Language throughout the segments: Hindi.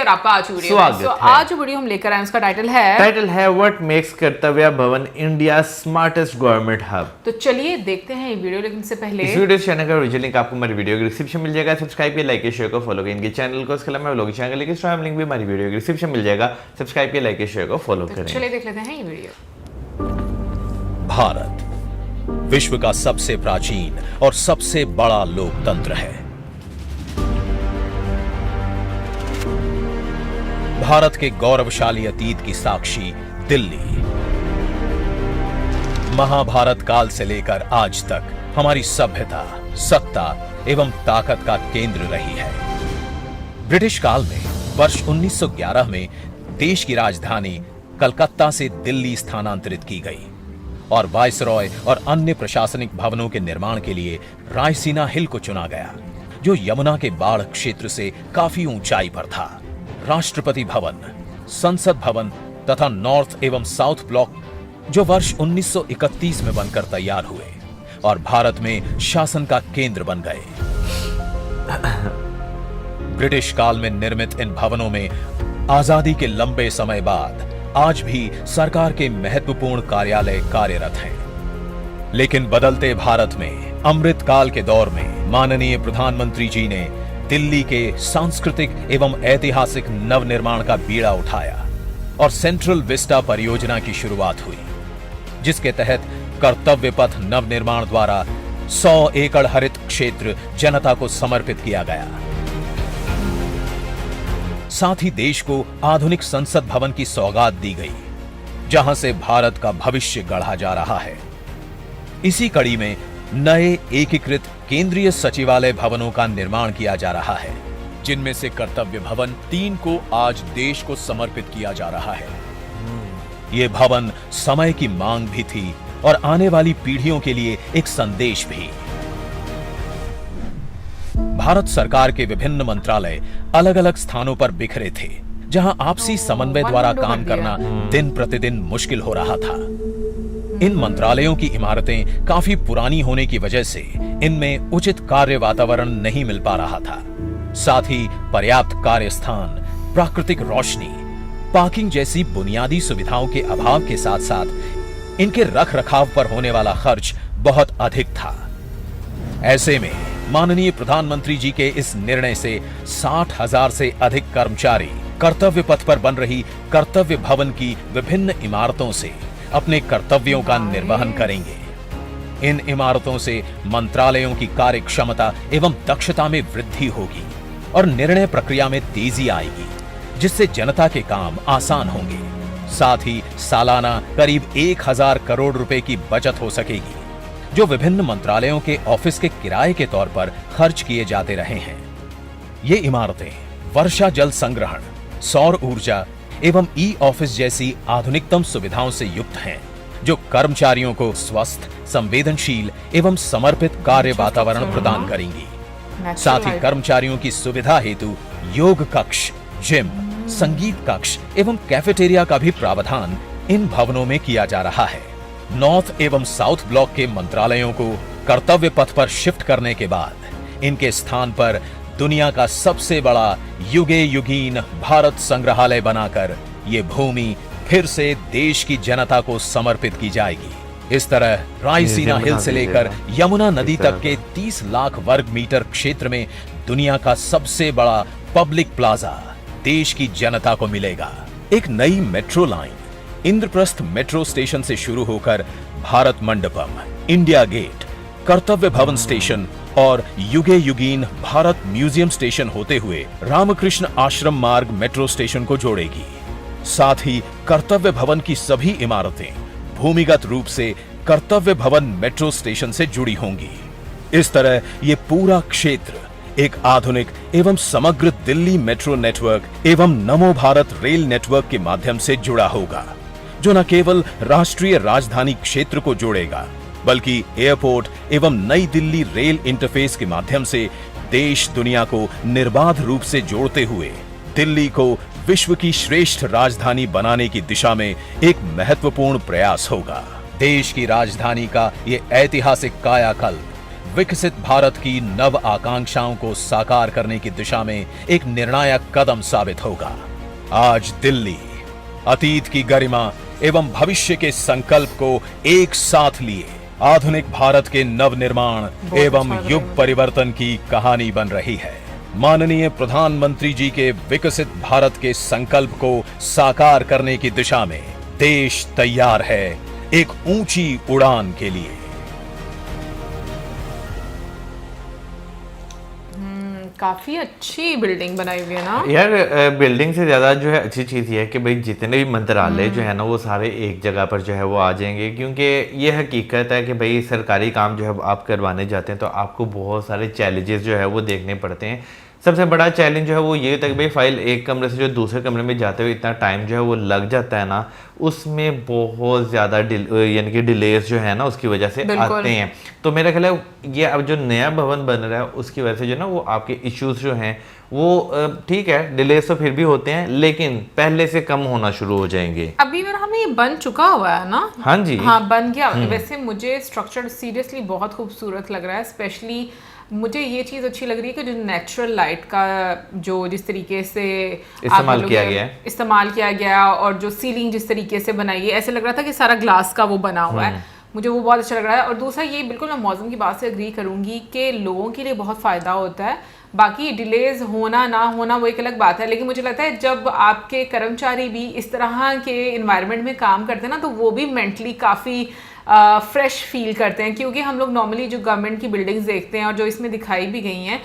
और आपका आज वीडियो आज जो वीडियो हम लेकर आए उसका टाइटल है व्हाट मेक्स कर्तव्य भवन इंडिया स्मार्टेस्ट गवर्नमेंट हब। तो चलिए देखते हैं ये वीडियो, लेकिन इससे पहले इस वीडियो चैनल का ओरिजिनल लिंक आपको हमारी वीडियो के डिस्क्रिप्शन मिल जाएगा। सब्सक्राइब किए, लाइक किए, शेयर को फॉलो करें इनके चैनल को। इसके अलावा व्लॉग चैनल के इंस्टाग्राम लिंक भी हमारी वीडियो के डिस्क्रिप्शन मिल जाएगा। सब्सक्राइब किए, लाइक किए, शेयर को फॉलो करें। चलिए देख लेते हैं ये वीडियो। भारत विश्व का सबसे प्राचीन और सबसे बड़ा लोकतंत्र है। भारत के गौरवशाली अतीत की साक्षी दिल्ली महाभारत काल से लेकर आज तक हमारी सभ्यता, सत्ता एवं ताकत का केंद्र रही है। ब्रिटिश काल में वर्ष 1911 में देश की राजधानी कलकत्ता से दिल्ली स्थानांतरित की गई और वायसरॉय और अन्य प्रशासनिक भवनों के निर्माण के लिए रायसीना हिल को चुना गया, जो यमुना के बाढ़ क्षेत्र से काफी ऊंचाई पर था। राष्ट्रपति भवन, संसद भवन तथा नॉर्थ एवं साउथ ब्लॉक जो वर्ष 1931 में बनकर तैयार हुए और भारत में शासन का केंद्र बन गए। ब्रिटिश काल में निर्मित इन भवनों में आजादी के लंबे समय बाद आज भी सरकार के महत्वपूर्ण कार्यालय कार्यरत हैं। लेकिन बदलते भारत में अमृत काल के दौर में माननीय प्रधानमंत्री जी ने दिल्ली के सांस्कृतिक एवं ऐतिहासिक नवनिर्माण का बीड़ा उठाया और सेंट्रल विस्टा परियोजना की शुरुआत हुई, जिसके तहत कर्तव्य पथ नवनिर्माण द्वारा 100 एकड़ हरित क्षेत्र जनता को समर्पित किया गया। साथ ही देश को आधुनिक संसद भवन की सौगात दी गई, जहां से भारत का भविष्य गढ़ा जा रहा है। इसी कड़ी में नए एकीकृत केंद्रीय सचिवालय भवनों का निर्माण किया जा रहा है, जिनमें से कर्तव्य भवन 3 को आज देश को समर्पित किया जा रहा है। ये भवन समय की मांग भी थी और आने वाली पीढ़ियों के लिए एक संदेश भी। भारत सरकार के विभिन्न मंत्रालय अलग अलग स्थानों पर बिखरे थे, जहां आपसी समन्वय द्वारा काम करना दिन प्रतिदिन मुश्किल हो रहा था। इन मंत्रालयों की इमारतें काफी पुरानी होने की वजह से इनमें उचित कार्य वातावरण नहीं मिल पा रहा था। साथ ही पर्याप्त कार्य स्थान, प्राकृतिक रोशनी, पार्किंग जैसी बुनियादी सुविधाओं के अभाव के साथ साथ इनके रख रखाव पर होने वाला खर्च बहुत अधिक था। ऐसे में माननीय प्रधानमंत्री जी के इस निर्णय से 60,000 से अधिक कर्मचारी कर्तव्य पथ पर बन रही कर्तव्य भवन की विभिन्न इमारतों से अपने कर्तव्यों का निर्वहन करेंगे। इन इमारतों से मंत्रालयों की कार्य क्षमता एवं दक्षता में वृद्धि होगी और निर्णय प्रक्रिया में तेजी आएगी, जिससे जनता के काम आसान होंगे। साथ ही सालाना करीब 1000 करोड़ रुपए की बचत हो सकेगी, जो विभिन्न मंत्रालयों के ऑफिस के किराए के तौर पर खर्च किए जाते रहे हैं। ये इमारतें वर्षा जल संग्रहण, सौर ऊर्जा एवं ई ऑफिस जैसी आधुनिकतम सुविधाओं से युक्त हैं, जो कर्मचारियों को स्वस्थ, संवेदनशील एवं समर्पित कार्य वातावरण प्रदान करेंगी। साथ ही कर्मचारियों की सुविधा हेतु योग कक्ष, जिम, संगीत कक्ष एवं कैफेटेरिया का भी प्रावधान इन भवनों में किया जा रहा है। नॉर्थ एवं साउथ ब्लॉक के मंत्रालयों को कर्तव्य पथ पर शिफ्ट करने के बाद इनके स्थान पर दुनिया का सबसे बड़ा युगे युगीन भारत संग्रहालय बनाकर ये भूमि फिर से देश की जनता को समर्पित की जाएगी। इस तरह रायसीना हिल से लेकर यमुना नदी तक के 30 लाख वर्ग मीटर क्षेत्र में दुनिया का सबसे बड़ा पब्लिक प्लाजा देश की जनता को मिलेगा। एक नई metro line Indraprastha metro station से शुरू होकर भारत मंडपम, इंडिया गेट, कर्तव्य भवन स्टेशन और युगे युगीन भारत म्यूजियम स्टेशन होते हुए रामकृष्ण आश्रम मार्ग मेट्रो स्टेशन को जोड़ेगी। साथ ही कर्तव्य भवन की सभी इमारतें भूमिगत रूप से कर्तव्य भवन मेट्रो स्टेशन से जुड़ी होंगी। इस तरह ये पूरा क्षेत्र एक आधुनिक एवं समग्र दिल्ली मेट्रो नेटवर्क एवं नमो भारत रेल नेटवर्क के माध्यम से जुड़ा होगा, जो न केवल राष्ट्रीय राजधानी क्षेत्र को जोड़ेगा, बल्कि एयरपोर्ट एवं नई दिल्ली रेल इंटरफेस के माध्यम से देश दुनिया को निर्बाध रूप से जोड़ते हुए दिल्ली को विश्व की श्रेष्ठ राजधानी बनाने की दिशा में एक महत्वपूर्ण प्रयास होगा। देश की राजधानी का ये ऐतिहासिक कायाकल्प विकसित भारत की नव आकांक्षाओं को साकार करने की दिशा में एक निर्णायक कदम साबित होगा। आज दिल्ली अतीत की गरिमा एवं भविष्य के संकल्प को एक साथ लिए आधुनिक भारत के नवनिर्माण एवं युग परिवर्तन की कहानी बन रही है। माननीय प्रधानमंत्री जी के विकसित भारत के संकल्प को साकार करने की दिशा में देश तैयार है एक ऊंची उड़ान के लिए। काफी अच्छी बिल्डिंग बनाई हुई है ना यार। बिल्डिंग से ज्यादा जो है अच्छी चीज ये है कि भाई जितने भी मंत्रालय जो है ना वो सारे एक जगह पर जो है वो आ जाएंगे, क्योंकि ये हकीकत है कि भाई सरकारी काम जो है आप करवाने जाते हैं तो आपको बहुत सारे चैलेंजेस जो है वो देखने पड़ते हैं। सबसे बड़ा चैलेंज जो है वो ये होता है कि भाई फाइल एक कमरे से जो दूसरे कमरे में जाते हुए इतना टाइम जो है वो लग जाता है ना, उसमें बहुत ज़्यादा यानी कि डिलेस जो है ना उसकी वजह से आते हैं। तो मेरा ख्याल है ये अब जो नया भवन बन रहा है उसकी वजह से जो ना वो आपके इश्यूज जो हैं वो ठीक है, डिलेस तो फिर भी होते हैं लेकिन पहले से कम होना शुरू हो जाएंगे। अभी मेरा हमें ये बन चुका हुआ है ना। हाँ जी, हाँ बन गया। वैसे मुझे स्ट्रक्चर सीरियसली बहुत खूबसूरत लग रहा है। स्पेशली मुझे ये चीज़ अच्छी लग रही है कि जो नेचुरल लाइट का जो जिस तरीके से इस्तेमाल किया गया और जो सीलिंग जिस तरीके से बनाई है, ऐसे लग रहा था कि सारा ग्लास का वो बना हुआ है। मुझे वो बहुत अच्छा लग रहा है। और दूसरा ये बिल्कुल मैं मौसम की बात से एग्री करूंगी कि लोगों के लिए बहुत फ़ायदा होता है। बाकी डिलेज होना ना होना वो एक अलग बात है, लेकिन मुझे लगता है जब आपके कर्मचारी भी इस तरह के इन्वायरमेंट में काम करते हैं ना तो वो भी मेंटली काफ़ी फ्रेश फील करते हैं। क्योंकि हम लोग नॉर्मली जो गवर्नमेंट की बिल्डिंग्स देखते हैं और जो इसमें दिखाई भी गई हैं,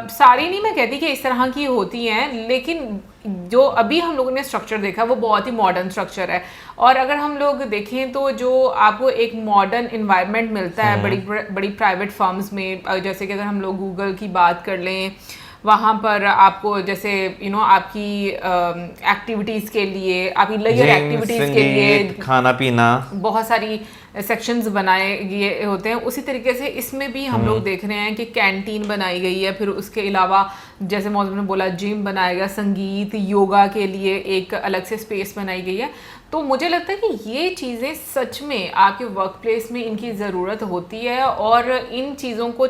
सारी नहीं मैं कहती कि इस तरह की होती हैं, लेकिन जो अभी हम लोगों ने स्ट्रक्चर देखा वो बहुत ही मॉडर्न स्ट्रक्चर है। और अगर हम लोग देखें तो जो आपको एक मॉडर्न इन्वायरमेंट मिलता है बड़ी बड़ी प्राइवेट फर्म्स में, जैसे कि अगर हम लोग गूगल की बात कर लें, वहाँ पर आपको जैसे आपकी एक्टिविटीज़ के लिए, आपकी लेजर एक्टिविटीज़ के लिए खाना पीना बहुत सारी सेक्शंस बनाए ये होते हैं। उसी तरीके से इसमें भी हम लोग देख रहे हैं कि कैंटीन बनाई गई है। फिर उसके अलावा जैसे मौजूद ने बोला जिम बनाया गया, संगीत योगा के लिए एक अलग से स्पेस बनाई गई है। तो मुझे लगता है कि ये चीज़ें सच में आपके वर्क प्लेस में इनकी ज़रूरत होती है और इन चीज़ों को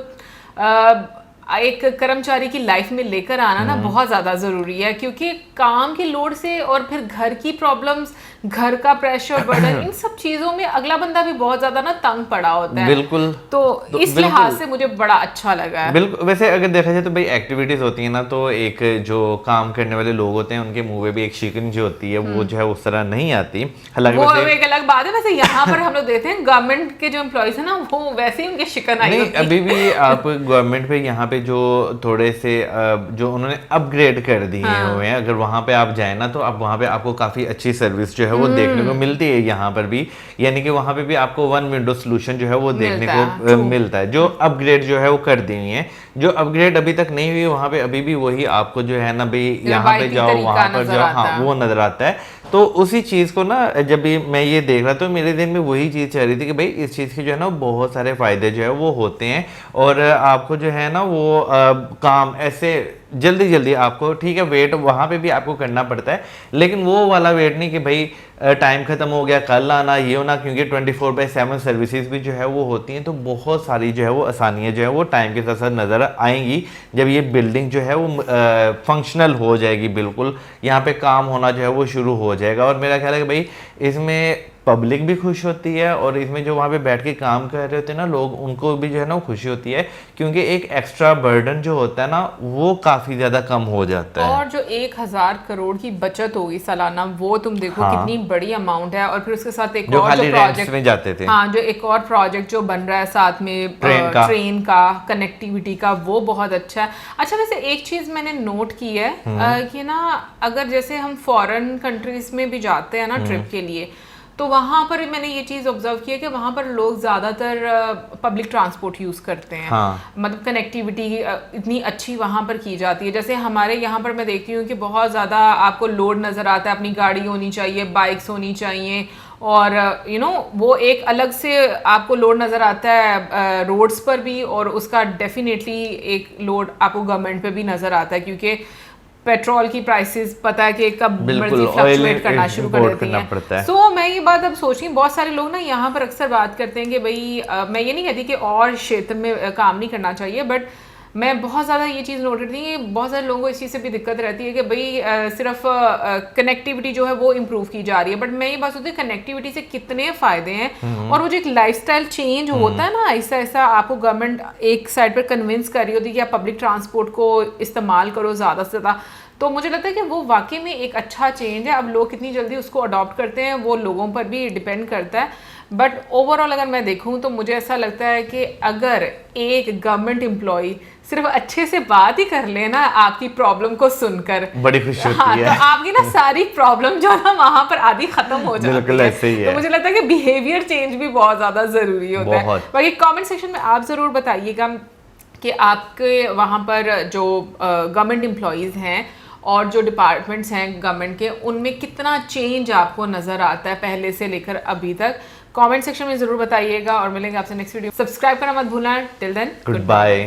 एक कर्मचारी की लाइफ में लेकर आना ना बहुत ज़्यादा ज़रूरी है। क्योंकि काम के लोड से और फिर घर की प्रॉब्लम्स, घर का प्रेशर, बर्डन, इन सब चीज़ों में अगला बंदा भी बहुत ज़्यादा ना तंग पड़ा होता है। बिल्कुल। तो इस लिहाज से मुझे बड़ा अच्छा लगा है। बिल्कुल। वैसे अगर देखा जाए तो भाई एक्टिविटीज होती है ना, तो एक जो काम करने वाले लोग होते हैं उनके मुंह में भी एक शिकन जो होती है वो जो है उस तरह नहीं आती। हालांकि वो एक अलग बात है। वैसे यहाँ पर हम लोग देखते हैं गवर्नमेंट के जो एम्प्लॉयज है ना वो वैसे ही उनके शिकन आई होती है। अभी भी आप गवर्नमेंट पे यहाँ पे जो थोड़े से जो उन्होंने अपग्रेड कर दिए हुए हैं, अगर वहाँ पे आप जाए ना तो आप वहाँ पे आपको काफी अच्छी सर्विस जो है वो देखने को मिलती है यहाँ पर भी। यानी कि वहाँ पे भी आपको वन विंडो सोल्यूशन जो है वो देखने को मिलता है, जो अपग्रेड जो है वो कर दी हुई है। जो अपग्रेड अभी तक नहीं हुई वहाँ पे अभी भी वही आपको जो है ना भाई यहाँ पे जाओ वहाँ पर जाओ, हाँ वो नजर आता है। तो उसी चीज को ना जब भी मैं ये देख रहा तो मेरे दिन में वही चीज चल रही थी कि भाई इस चीज के जो है ना बहुत सारे फायदे जो है वो होते हैं और आपको जो है ना वो काम ऐसे जल्दी जल्दी आपको, ठीक है वेट वहाँ पे भी आपको करना पड़ता है, लेकिन वो वाला वेट नहीं कि भाई टाइम खत्म हो गया कल आना ये होना, क्योंकि 24/7 सर्विसेज भी जो है वो होती हैं। तो बहुत सारी जो है वो आसानियाँ जो है वो टाइम के साथ साथ नज़र आएंगी जब ये बिल्डिंग जो है वो फंक्शनल हो जाएगी। बिल्कुल यहाँ पे काम होना जो है वो शुरू हो जाएगा और मेरा ख्याल है कि भाई इसमें पब्लिक भी खुश होती है और इसमें जो वहाँ पे बैठ के काम कर रहे होते हैं ना लोग, उनको भी जो है ना वो खुशी होती है, क्योंकि एक एक्स्ट्रा बर्डन जो होता है ना वो काफ़ी ज़्यादा कम हो जाता है। और जो 1000 करोड़ की बचत होगी सालाना, वो तुम देखो कितनी बड़ी अमाउंट है। और फिर उसके साथ एक और जो प्रोजेक्ट में जाते थे, हाँ जो एक और प्रोजेक्ट जो बन रहा है साथ में ट्रेन का कनेक्टिविटी का, वो बहुत अच्छा है। अच्छा वैसे एक चीज़ मैंने नोट की है कि ना अगर जैसे हम फॉरेन कंट्रीज में भी जाते हैं ना ट्रिप के लिए, तो वहाँ पर मैंने ये चीज़ ऑब्जर्व की है कि वहाँ पर लोग ज़्यादातर पब्लिक ट्रांसपोर्ट यूज़ करते हैं। हाँ। मतलब कनेक्टिविटी इतनी अच्छी वहाँ पर की जाती है। जैसे हमारे यहाँ पर मैं देखती हूँ कि बहुत ज़्यादा आपको लोड नज़र आता है, अपनी गाड़ी होनी चाहिए, बाइक्स होनी चाहिए और वो एक अलग से आपको लोड नज़र आता है रोड्स पर भी, और उसका डेफिनेटली एक लोड आपको गवर्नमेंट पे भी नज़र आता है। क्योंकि पेट्रोल की प्राइसेस पता है कि कब बिल्कुल, मर्जी oil फ्लक्चुएट करना शुरू कर import देती करना हैं। पड़ता है। तो मैं ये बात अब सोच रही हूँ, बहुत सारे लोग ना यहाँ पर अक्सर बात करते हैं कि भाई मैं ये नहीं कहती कि और क्षेत्र में काम नहीं करना चाहिए, बट मैं बहुत ज़्यादा ये चीज़ नोट करती हूँ कि बहुत सारे लोगों को इस चीज़ से भी दिक्कत रहती है कि भाई सिर्फ कनेक्टिविटी जो है वो इम्प्रूव की जा रही है, बट मैं ये बात सोचती हूँ कनेक्टिविटी से कितने फ़ायदे हैं, और वो जो एक लाइफस्टाइल चेंज होता है ना, ऐसा ऐसा आपको गवर्नमेंट एक साइड पर कन्विंस कर रही होती है कि आप पब्लिक ट्रांसपोर्ट को इस्तेमाल करो ज़्यादा से ज़्यादा, तो मुझे लगता है कि वो वाकई में एक अच्छा चेंज है। अब लोग कितनी जल्दी उसको अडॉप्ट करते हैं वो लोगों पर भी डिपेंड करता है, बट ओवरऑल अगर मैं देखूं तो मुझे ऐसा लगता है कि अगर एक गवर्नमेंट एम्प्लॉय सिर्फ अच्छे से बात ही कर ले ना आपकी प्रॉब्लम को सुनकर, बड़ी खुशी होती हाँ, है। तो आपकी ना सारी प्रॉब्लम जो है ना वहां पर आधी खत्म हो जाती बिल्कुल है। ऐसे ही है। तो मुझे लगता है कि बिहेवियर चेंज भी बहुत ज्यादा जरूरी होता है। बहुत। बाकी कमेंट सेक्शन में आप जरूर बताइएगा कि आपके वहाँ पर जो गवर्नमेंट एम्प्लॉयज़ हैं और जो डिपार्टमेंट्स हैं गवर्नमेंट के, उनमें कितना चेंज आपको नज़र आता है पहले से लेकर अभी तक। कमेंट सेक्शन में ज़रूर बताइएगा और मिलेंगे आपसे नेक्स्ट वीडियो। सब्सक्राइब करना मत भूलना। Till then good bye.